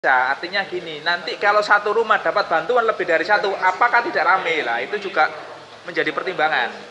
Artinya gini, nanti kalau satu rumah dapat bantuan lebih dari satu, apakah tidak rame lah? Itu juga menjadi pertimbangan.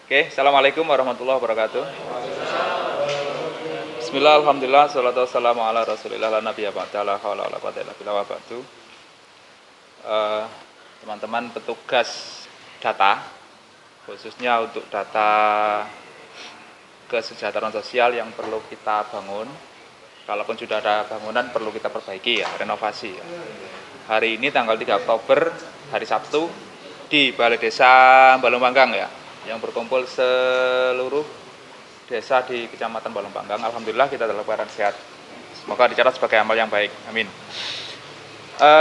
Oke, assalamualaikum warahmatullahi wabarakatuh. Bismillah, alhamdulillah, salatu wassalamu ala rasulillah, la nabiyya ba'da, la hawla wa la quwwata illa billah wa ba'du. Teman-teman petugas data, khususnya untuk data kesejahteraan sosial yang perlu kita bangun. Kalaupun sudah ada bangunan perlu kita perbaiki ya, renovasi ya. Hari ini tanggal 3 Oktober, hari Sabtu, di Balai Desa Balongbanggang ya, yang berkumpul seluruh desa di Kecamatan Balongbanggang. Alhamdulillah kita dalam keadaan sehat. Semoga dicatat sebagai amal yang baik. Amin.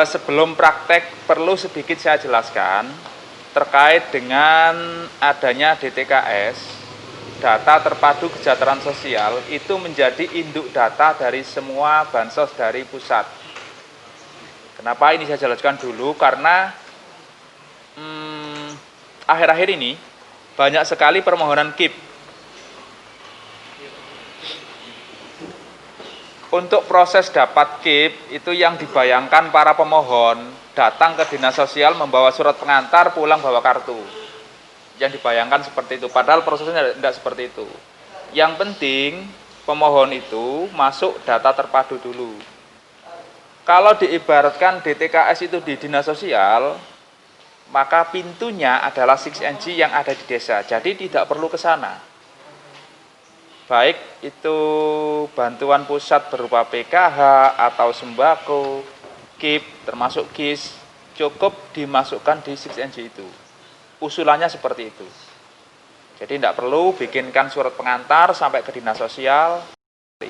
Sebelum praktek perlu sedikit saya jelaskan terkait dengan adanya DTKS, data terpadu kesejahteraan sosial, itu menjadi induk data dari semua bansos dari pusat. Kenapa ini saya jelaskan dulu? Karena akhir-akhir ini banyak sekali permohonan KIP. Untuk proses dapat KIP itu yang dibayangkan para pemohon datang ke dinas sosial membawa surat pengantar, pulang bawa kartu. Yang dibayangkan seperti itu, padahal prosesnya tidak seperti itu. Yang penting pemohon itu masuk data terpadu dulu. Kalau diibaratkan DTKS itu di dinas sosial, maka pintunya adalah 6NG yang ada di desa, jadi tidak perlu ke sana. Baik itu bantuan pusat berupa PKH atau sembako, KIP, termasuk KIS, cukup dimasukkan di 6NG itu. Usulannya seperti itu. Jadi tidak perlu bikinkan surat pengantar sampai ke dinas sosial.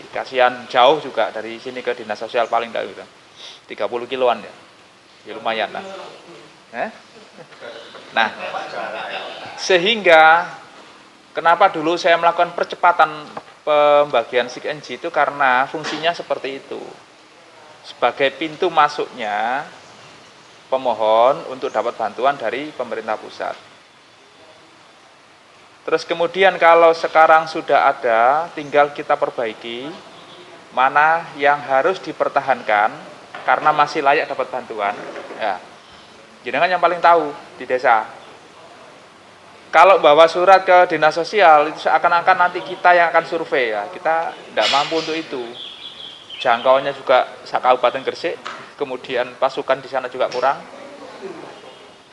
Kasihan jauh juga dari sini ke dinas sosial paling tidak gitu. 30 kiloan ya. Ya lumayan lah. Nah, sehingga kenapa dulu saya melakukan percepatan pembagian 6NG itu karena fungsinya seperti itu. Sebagai pintu masuknya pemohon untuk dapat bantuan dari pemerintah pusat. Terus kemudian kalau sekarang sudah ada, tinggal kita perbaiki mana yang harus dipertahankan karena masih layak dapat bantuan. Ya, jenengan yang paling tahu di desa. Kalau bawa surat ke dinas sosial itu seakan-akan nanti kita yang akan survei ya, kita tidak mampu untuk itu. Jangkauannya juga Kabupaten Gresik, kemudian pasukan di sana juga kurang.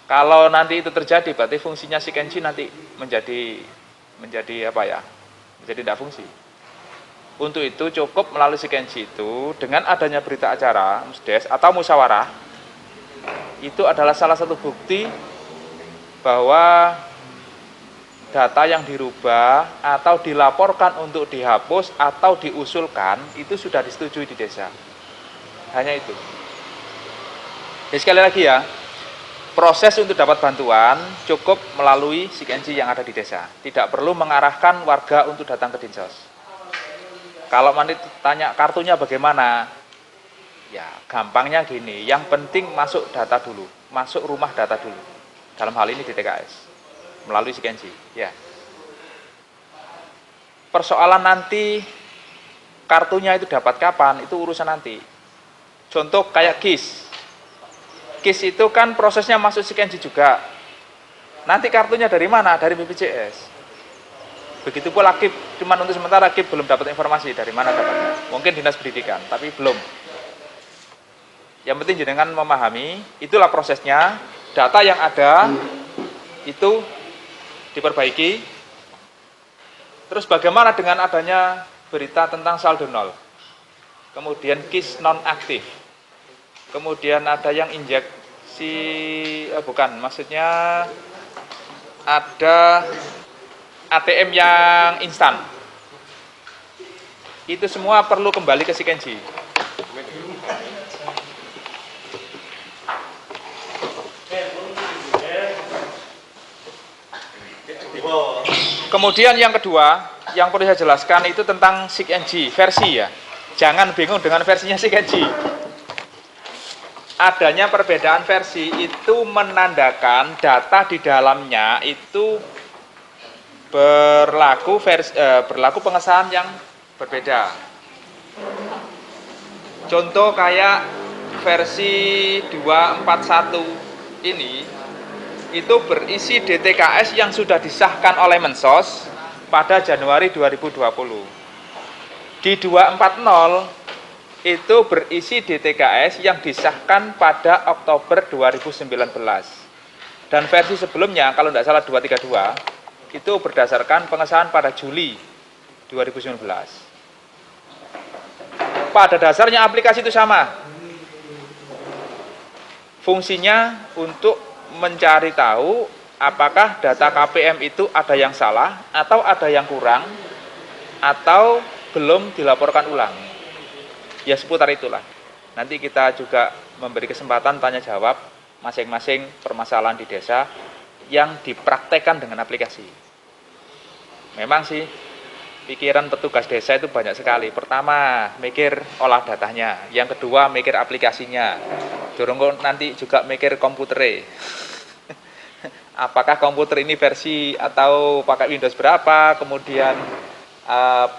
Kalau nanti itu terjadi, berarti fungsinya 6NG nanti menjadi apa ya? Menjadi tidak fungsi. Untuk itu cukup melalui 6NG itu dengan adanya berita acara, musdes atau musyawarah, itu adalah salah satu bukti bahwa data yang dirubah atau dilaporkan untuk dihapus atau diusulkan itu sudah disetujui di desa. Hanya itu. Jadi sekali lagi ya, proses untuk dapat bantuan cukup melalui 6NG yang ada di desa. Tidak perlu mengarahkan warga untuk datang ke dinsos. Kalau nanti tanya kartunya bagaimana, ya gampangnya gini, yang penting masuk data dulu, masuk rumah data dulu. Dalam hal ini DTKS. Melalui 6NG, ya. Persoalan nanti kartunya itu dapat kapan, itu urusan nanti. Contoh kayak KIS. KIS itu kan prosesnya masuk 6NG juga. Nanti kartunya dari mana? Dari BPJS. Begitu pula KIP, cuman untuk sementara KIP belum dapat informasi dari mana dapatnya. Mungkin dinas pendidikan, tapi belum. Yang penting jenengan memahami, itulah prosesnya. Data yang ada itu diperbaiki. Terus bagaimana dengan adanya berita tentang saldo nol, kemudian KIS non aktif, kemudian ada yang injek bukan, maksudnya ada ATM yang instan. Itu semua perlu kembali ke Sikenji. Kemudian yang kedua, yang perlu saya jelaskan itu tentang Sikenji versi ya. Jangan bingung dengan versinya Sikenji. Adanya perbedaan versi itu menandakan data di dalamnya itu berlaku pengesahan yang berbeda. Contoh kayak versi 241 ini itu berisi DTKS yang sudah disahkan oleh Mensos pada Januari 2020. Di 240 itu berisi DTKS yang disahkan pada Oktober 2019. Dan versi sebelumnya, kalau tidak salah 232, itu berdasarkan pengesahan pada Juli 2019. Pada dasarnya aplikasi itu sama. Fungsinya untuk mencari tahu apakah data KPM itu ada yang salah, atau ada yang kurang, atau belum dilaporkan ulang. Ya seputar itulah. Nanti kita juga memberi kesempatan tanya jawab masing-masing permasalahan di desa yang dipraktekkan dengan aplikasi. Memang sih pikiran petugas desa itu banyak sekali. Pertama, mikir olah datanya. Yang kedua, mikir aplikasinya. Dorong nanti juga mikir komputernya. Apakah komputer ini versi atau pakai Windows berapa, kemudian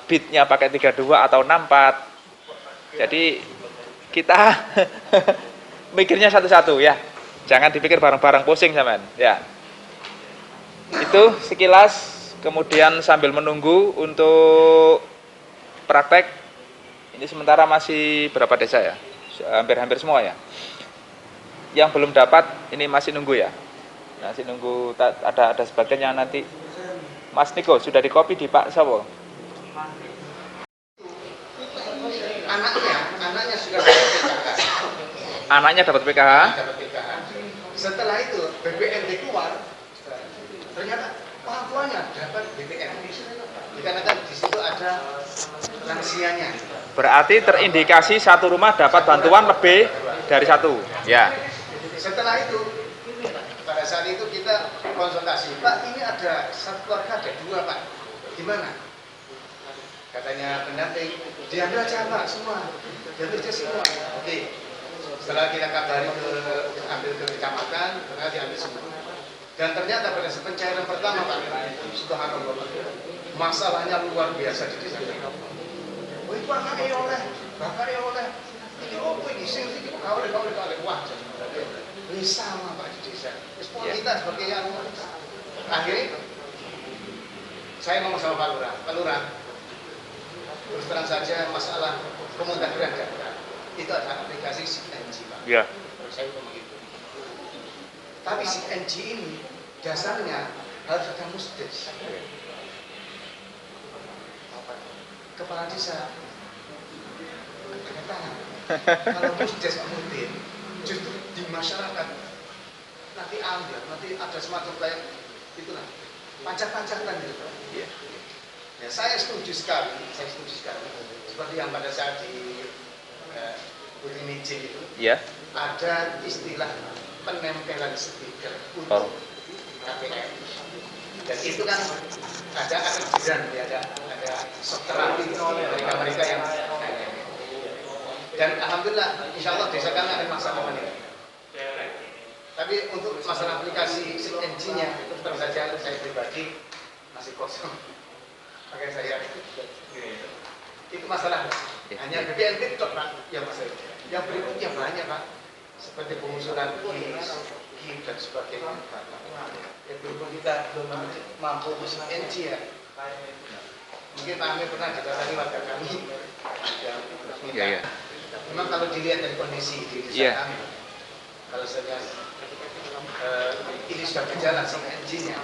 bitnya pakai 32 atau 64. Jadi kita mikirnya satu-satu ya. Jangan dipikir bareng-bareng, pusing sampean. Ya. Itu sekilas. Kemudian sambil menunggu untuk praktek, ini sementara masih berapa desa ya? Hampir-hampir semua ya. Yang belum dapat ini masih nunggu ya. Masih nunggu, ada sebagian yang nanti. Mas Niko sudah dikopi di Pak Sawo. Anaknya sudah dapat PKH. Anaknya dapat PKH. Setelah itu BPNT keluar, ternyata orang tuanya dapat BPN. Dikarenakan di situ ada lansianya. Berarti terindikasi satu rumah dapat bantuan lebih dari satu. Ya. Setelah itu, pada saat itu kita konsultasi, Pak, ini ada satu keluarga, ada dua, Pak. Gimana? Katanya pendamping, diambil aja Pak, semua. Diambil aja semua. Oke. Setelah kita kabari ambil ke kecamatan, ternyata diambil semua. Dan ternyata pada pencairan pertama Pak, subhanallah, masalahnya luar biasa di desa. Oh itu anaknya oleh, bapaknya oleh, ini apa ini, ini kawin, wah, ini sama Pak di desa. Kita sebagai yang akhirnya, saya ngomong sama Pak Lurah, terus terang saja masalah pemutahiran data, itu ada aplikasi Sikenji Pak. Ya. Terus saya ngomong gitu. Tapi Sikenji ini dasarnya harus ada musdes. Kepala desa ada tangan. Kalau musdes kemudian justru di masyarakat nanti ambil, nanti ada semacam kayak itulah pancak-pancakan gitu. Iya. Ya, saya setuju sekali. Seperti yang pada saat di Putri Mijin itu, Iya. ada istilah penempelan stiker untuk KPM. Dan itu kan ada jiran, ada shock terapi dari mereka yang dan alhamdulillah insya Allah desa kami akan melaksanakan itu. Tapi untuk masalah aplikasi Sikenji-nya itu terus saja saya pribadi masih kosong. Makanya saya itu masalah hanya BPNT itu Pak yang masalah. Yang berikutnya banyak Pak, seperti pengusulan KIS dan sebagainya. Ya berhubung kita belum mampu Sikenji ya. Mungkin Pak Amir pernah didatangi warga kami yang minta. Iya. Memang kalau dilihat dari kondisi di desa kami, kalau saya ini sudah berjalan Sikenji-nya,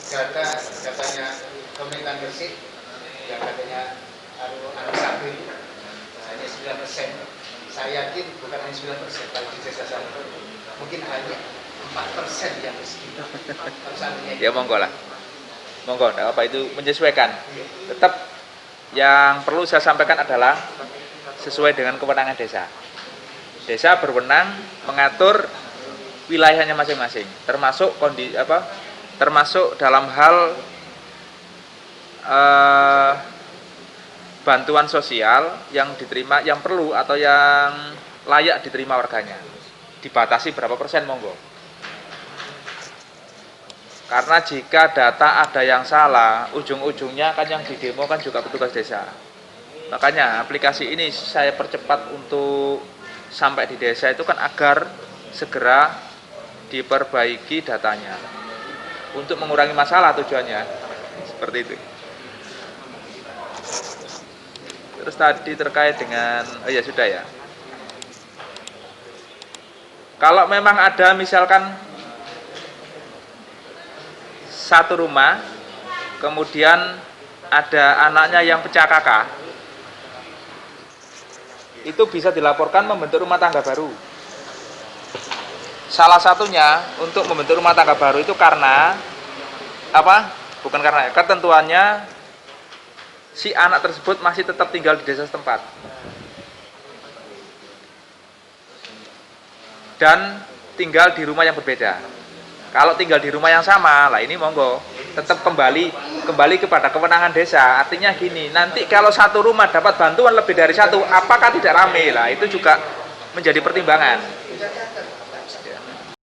datanya pemerintahan Gresik yang katanya anu stabil hanya 9%. saya yakin bukan hanya 9%, kalau di desa saya mungkin hanya 4% yang miskin. Ya monggo lah, monggo, enggak apa itu menyesuaikan. Tetap yang perlu saya sampaikan adalah sesuai dengan kewenangan desa. Desa berwenang mengatur wilayahnya masing-masing, termasuk termasuk dalam hal bantuan sosial yang diterima, yang perlu atau yang layak diterima warganya. Dibatasi berapa persen monggo. Karena jika data ada yang salah, ujung-ujungnya kan yang didemo kan juga petugas desa. Makanya aplikasi ini saya percepat untuk sampai di desa itu kan agar segera diperbaiki datanya. Untuk mengurangi masalah tujuannya. Seperti itu. Terus tadi terkait dengan, oh ya sudah ya. Kalau memang ada misalkan satu rumah, kemudian ada anaknya yang pecah kakak, itu bisa dilaporkan membentuk rumah tangga baru. Salah satunya untuk membentuk rumah tangga baru itu karena apa? Bukan karena ketentuannya si anak tersebut masih tetap tinggal di desa setempat dan tinggal di rumah yang berbeda. Kalau tinggal di rumah yang sama, lah ini monggo tetap kembali kepada kewenangan desa. Artinya gini, nanti kalau satu rumah dapat bantuan lebih dari satu, apakah tidak ramai? Lah itu juga menjadi pertimbangan.